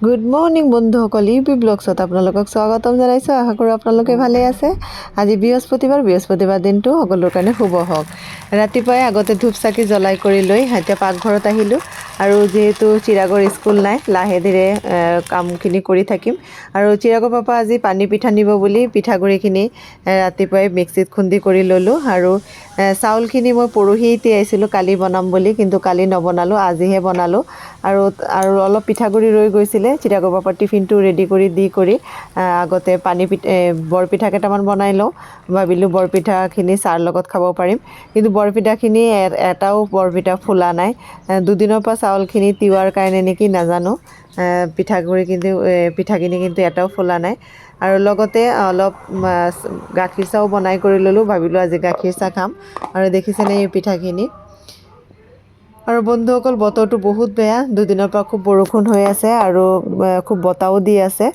Good morning বন্ধুসকল, UP ব্লগছত আপোনালোকক স্বাগতম জনাইছোঁ। আশা কৰোঁ আপোনালোকে ভালে আছে। আজি বৃহস্পতিবাৰ দিনটো সকলোৰ কাৰণে শুভ হওক। ৰাতিপুৱাই আগতে ধূপ চাকি জ্বলাই কৰি লৈ এতিয়া পাকঘৰত আহিলোঁ আৰু যিহেতু চিৰাগৰ স্কুল নাই, লাহে ধীৰে কামখিনি কৰি থাকিম। আৰু চিৰাগৰ পাপা আজি পানী পিঠা নিব বুলি পিঠাগুড়িখিনি ৰাতিপুৱাই মিক্সিত খুন্দি কৰি ল'লোঁ। আৰু চাউলখিনি মই পৰহি তিয়াইছিলোঁ কালি বনাম বুলি, কিন্তু কালি নবনালোঁ, আজিহে বনালোঁ। আৰু অলপ পিঠাগুড়ি ৰৈ গৈছিলে, চিৰাগৰ পাপাৰ টিফিনটো ৰেডি কৰি দি কৰি আগতে বৰপিঠা কেইটামান বনাই লওঁ। ভাবিলোঁ বৰপিঠাখিনি চাহৰ লগত খাব পাৰিম, কিন্তু বৰপিঠাখিনি এটাও বৰপিঠা ফুলা নাই। দুদিনৰ পৰা চাউলখিনি তিওৱাৰ কাৰণে নেকি নাজানো, পিঠাখিনি কিন্তু এটাও ফুলা নাই। আৰু লগতে অলপ গাখীৰ চাহও বনাই কৰি ল'লোঁ, ভাবিলোঁ আজি গাখীৰ চাহ খাম। আৰু দেখিছেনে এই পিঠাখিনি। আৰু বন্ধুসকল, বতৰটো বহুত বেয়া, দুদিনৰ পৰা খুব বৰষুণ হৈ আছে আৰু খুব বতাহও দি আছে।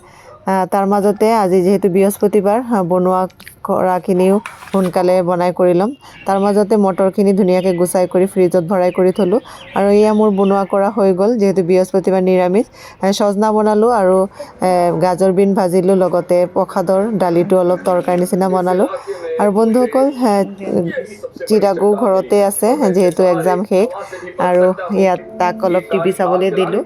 তাৰ মাজতে আজি যিহেতু বৃহস্পতিবাৰ, বনোৱা কৰাখিনিও সোনকালে বনাই কৰি ল'ম। তাৰ মাজতে মটৰখিনি ধুনীয়াকৈ গুচাই কৰি ফ্ৰিজত ভৰাই কৰি থ'লোঁ। আৰু এয়া মোৰ বনোৱা কৰা হৈ গ'ল, যিহেতু বৃহস্পতিবাৰ নিৰামিষ। সজনা বনালোঁ আৰু গাজৰ বিন ভাজিলোঁ, লগতে প্ৰসাদৰ দালিটো অলপ তৰকাৰী নিচিনা বনালোঁ। আৰু বন্ধুসকল, চিৰাগো ঘৰতে আছে, যিহেতু এক্সাম শেষ, আৰু ইয়াত তাক অলপ টিভি চাবলৈ দিলোঁ।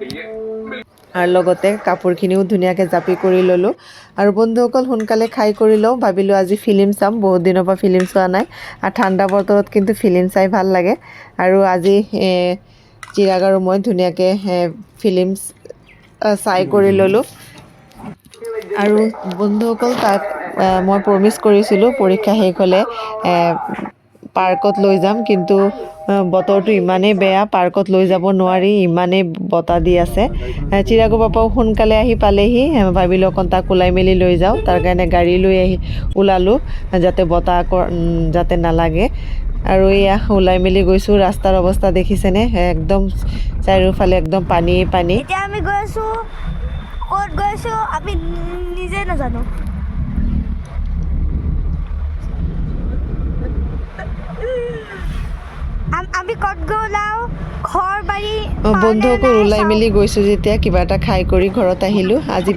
আৰু লগতে কাপোৰখিনিও ধুনীয়াকৈ জাপি কৰি ল'লোঁ। আৰু বন্ধুসকল, সোনকালে খাই কৰি লওঁ, ভাবিলোঁ আজি ফিল্ম চাম, বহুত দিনৰ পৰা ফিল্ম চোৱা নাই। আৰু ঠাণ্ডা বতৰত কিন্তু ফিল্ম চাই ভাল লাগে। আৰু আজি চিৰাগ আৰু মই ধুনীয়াকৈ ফিল্ম চাই কৰি ল'লোঁ। আৰু বন্ধুসকল, তাক মই প্ৰমিছ কৰিছিলোঁ পৰীক্ষা শেষ হ'লে পাৰ্কত লৈ যাম, কিন্তু বতৰটো ইমানেই বেয়া, পাৰ্কত লৈ যাব নোৱাৰি, ইমানেই বতাহ দি আছে। চিৰাগৰ পাপাও সোনকালে আহি পালেহি, ভাবিলোঁ অকণ তাক ওলাই মেলি লৈ যাওঁ। তাৰ কাৰণে গাড়ী লৈ ওলালোঁ, যাতে বতাহ যাতে নালাগে। আৰু এয়া ওলাই মেলি গৈছোঁ, ৰাস্তাৰ অৱস্থা দেখিছেনে, একদম চাৰিওফালে একদম পানী। এতিয়া আমি গৈ আছোঁ, ক'ত গৈ আছোঁ আমি নিজে নাজানো। আমি ক'ত গৈ ওলাওঁ, ঘৰ বাৰী। বন্ধুসকল, ওলাই মেলি গৈছোঁ যেতিয়া কিবা এটা খাই কৰি ঘৰত আহিলোঁ। আজি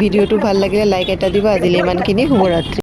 ভিডিঅ'টো ভাল লাগিলে লাইক এটা দিব। আজিলৈ ইমানখিনি, শুভৰাত্ৰি।